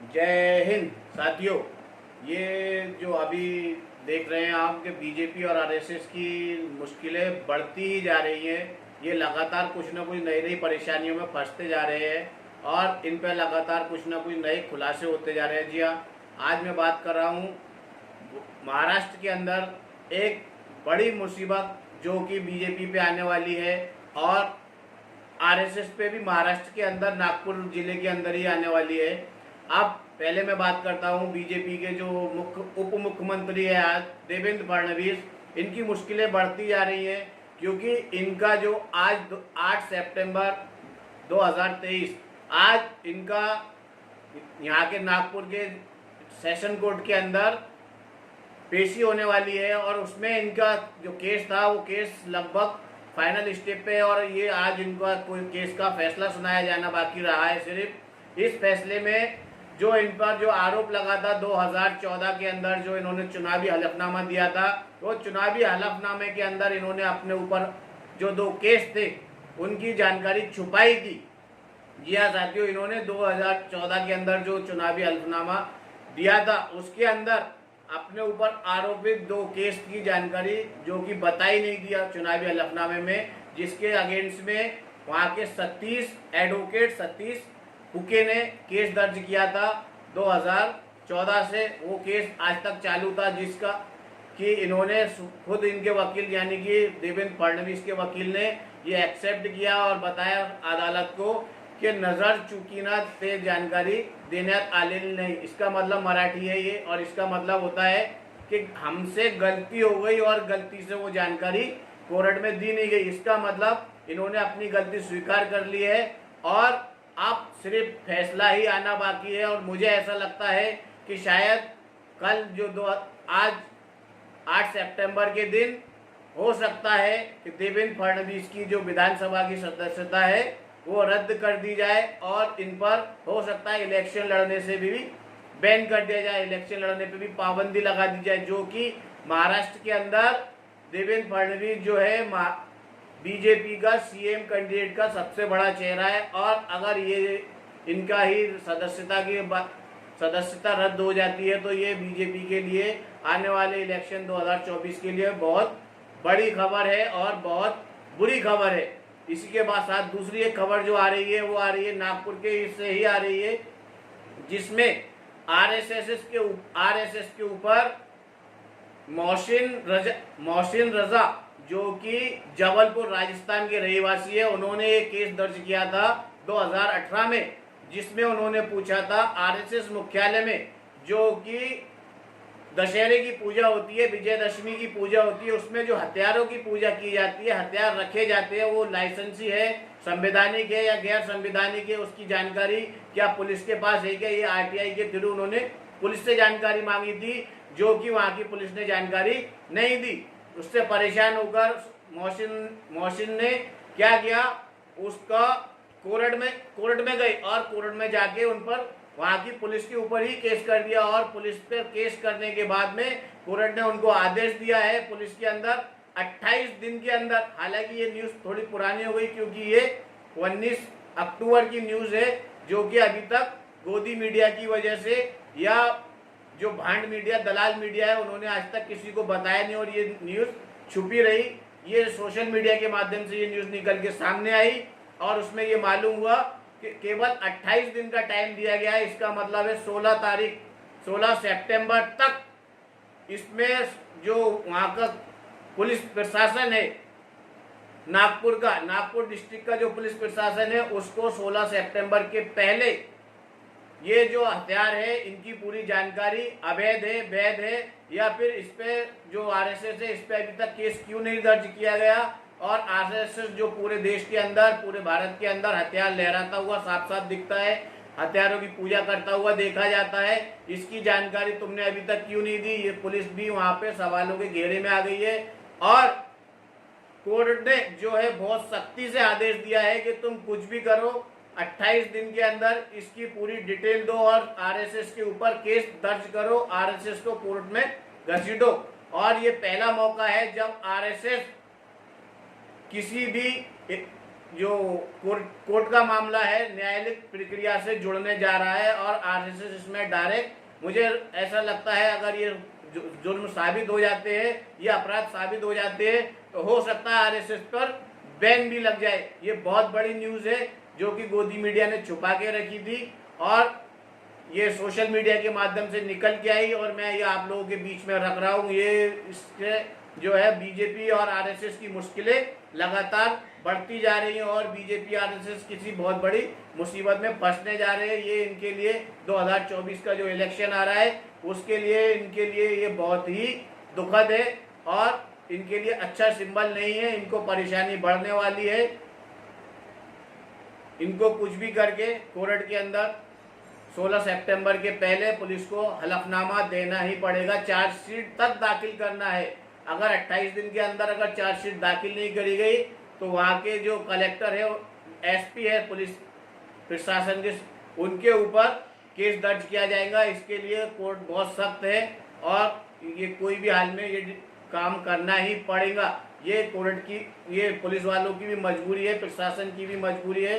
जय हिंद साथियों। ये जो अभी देख रहे हैं आप कि बीजेपी और आरएसएस की मुश्किलें बढ़ती ही जा रही हैं। ये लगातार कुछ ना कुछ नई नई परेशानियों में फंसते जा रहे हैं और इन पर लगातार कुछ ना कुछ नए खुलासे होते जा रहे हैं। जी हाँ, आज मैं बात कर रहा हूँ महाराष्ट्र के अंदर एक बड़ी मुसीबत जो कि बीजेपी पे आने वाली है और आरएसएस पे भी महाराष्ट्र के अंदर नागपुर जिले के अंदर ही आने वाली है। अब पहले मैं बात करता हूँ बीजेपी के जो उप मुख्यमंत्री है आज देवेंद्र फडणवीस, इनकी मुश्किलें बढ़ती जा रही हैं क्योंकि इनका जो आज 8 सितंबर 2023 आज इनका यहाँ के नागपुर के सेशन कोर्ट के अंदर पेशी होने वाली है और उसमें इनका जो केस था वो केस लगभग फाइनल स्टेप पे है और ये आज इनका कोई केस का फैसला सुनाया जाना बाकी रहा है। सिर्फ इस फैसले में जो इन पर जो आरोप लगा था 2014 के अंदर जो इन्होंने चुनावी हलफनामा दिया था, वो चुनावी हलफनामे के अंदर इन्होंने अपने ऊपर जो 2 केस थे उनकी जानकारी छुपाई थी। जी हाँ साथियों, इन्होंने 2014 के अंदर जो चुनावी हलफनामा दिया था उसके अंदर अपने ऊपर आरोपित 2 केस की जानकारी जो कि बताई नहीं दिया चुनावी हलफनामे में, जिसके अगेंस्ट में वहाँ के एडवोकेट सतीश हुके ने केस दर्ज किया था 2014 से। वो केस आज तक चालू था जिसका कि इन्होंने खुद इनके वकील यानी कि देवेंद्र फडणवीस के वकील ने ये एक्सेप्ट किया और बताया अदालत को कि नजर चुकीना ते जानकारी देण्यात आलेली नहीं। इसका मतलब मराठी है ये और इसका मतलब होता है कि हमसे गलती हो गई और गलती से वो जानकारी कोर्ट में दी नहीं गई। इसका मतलब इन्होंने अपनी गलती स्वीकार कर ली है और अब सिर्फ फैसला ही आना बाकी है। और मुझे ऐसा लगता है कि शायद कल आज 8 सितंबर के दिन हो सकता है कि देवेंद्र फडणवीस की जो विधानसभा की सदस्यता है वो रद्द कर दी जाए और इन पर हो सकता है इलेक्शन लड़ने से भी बैन कर दिया जाए, इलेक्शन लड़ने पे भी पाबंदी लगा दी जाए। जो कि महाराष्ट्र के अंदर देवेंद्र फडणवीस जो है बीजेपी का सीएम कैंडिडेट का सबसे बड़ा चेहरा है और अगर ये इनका ही सदस्यता रद्द हो जाती है तो ये बीजेपी के लिए आने वाले इलेक्शन 2024 के लिए बहुत बड़ी खबर है और बहुत बुरी खबर है। इसी के बाद साथ दूसरी एक खबर जो आ रही है वो आ रही है नागपुर के से ही आ रही है, जिसमें आरएसएस के ऊपर मोहसिन रजा जो कि जबलपुर राजस्थान के रहवासी है, उन्होंने एक केस दर्ज किया था 2018 में, जिसमें उन्होंने पूछा था आरएसएस मुख्यालय में जो कि दशहरे की पूजा होती है, विजयदशमी की पूजा होती है, उसमें जो हथियारों की पूजा की जाती है, हथियार रखे जाते हैं, वो लाइसेंसी है, संवैधानिक है या गैर संवैधानिक है, उसकी जानकारी क्या पुलिस के पास है क्या? ये आरटीआई के थ्रू उन्होंने पुलिस से जानकारी मांगी थी जो कि वहां की पुलिस ने जानकारी नहीं दी। उससे परेशान होकर मोहसिन ने क्या किया, उसका कोर्ट में गई और कोर्ट में जाके उन पर वहां की पुलिस के ऊपर ही केस कर दिया और पुलिस पर केस करने के बाद में कोर्ट ने उनको आदेश दिया है पुलिस के अंदर 28 दिन के अंदर। हालांकि ये न्यूज थोड़ी पुरानी हो गई क्योंकि ये 19 अक्टूबर की न्यूज है जो कि अभी तक गोदी मीडिया की वजह से या जो भांड मीडिया दलाल मीडिया है उन्होंने आज तक किसी को बताया नहीं और ये न्यूज छुपी रही। ये सोशल मीडिया के माध्यम से ये न्यूज निकल के सामने आई और उसमें ये मालूम हुआ कि केवल 28 दिन का टाइम दिया गया है। इसका मतलब है 16 सितंबर तक इसमें जो वहां का पुलिस प्रशासन है नागपुर डिस्ट्रिक्ट का जो पुलिस प्रशासन है उसको 16 सितंबर के पहले ये जो हथियार है इनकी पूरी जानकारी अवैध है वैध है या फिर इस पे जो आरएसएस है इस पे अभी तक केस क्यों नहीं दर्ज किया गया। और आरएसएस जो पूरे देश के अंदर पूरे भारत के अंदर हथियार लहराता हुआ साफ साफ दिखता है, हथियारों की पूजा करता हुआ देखा जाता है, इसकी जानकारी तुमने अभी तक क्यों नहीं दी? ये पुलिस भी वहां पे सवालों के घेरे में आ गई है और कोर्ट ने जो है बहुत सख्ती से आदेश दिया है कि तुम कुछ भी करो 28 दिन के अंदर इसकी पूरी डिटेल दो और आरएसएस के ऊपर केस दर्ज करो, आरएसएस को कोर्ट में घसीटो। और ये पहला मौका है जब आरएसएस किसी भी जो कोर्ट का मामला है न्यायालयिक प्रक्रिया से जुड़ने जा रहा है और आरएसएस इसमें डायरेक्ट, मुझे ऐसा लगता है अगर ये जुर्म साबित हो जाते हैं, ये अपराध साबित हो जाते हैं, तो हो सकता है आरएसएस पर बैन भी लग जाए। ये बहुत बड़ी न्यूज़ है जो कि गोदी मीडिया ने छुपा के रखी थी और ये सोशल मीडिया के माध्यम से निकल के आई और मैं ये आप लोगों के बीच में रख रहा हूँ। ये इससे जो है बीजेपी और आरएसएस की मुश्किलें लगातार बढ़ती जा रही हैं और बीजेपी आरएसएस किसी बहुत बड़ी मुसीबत में फंसने जा रहे हैं। ये इनके लिए 2024 का जो इलेक्शन आ रहा है उसके लिए इनके लिए ये बहुत ही दुखद है और इनके लिए अच्छा सिंबल नहीं है। इनको परेशानी बढ़ने वाली है। इनको कुछ भी करके कोर्ट के अंदर 16 सितंबर के पहले पुलिस को हलफनामा देना ही पड़ेगा, चार्जशीट तक दाखिल करना है। अगर 28 दिन के अंदर अगर चार्जशीट दाखिल नहीं करी गई तो वहाँ के जो कलेक्टर है, एसपी है पुलिस प्रशासन के, उनके ऊपर केस दर्ज किया जाएगा। इसके लिए कोर्ट बहुत सख्त है और ये कोई भी हाल में ये काम करना ही पड़ेगा। ये कोर्ट की, ये पुलिस वालों की भी मजबूरी है, प्रशासन की भी मजबूरी है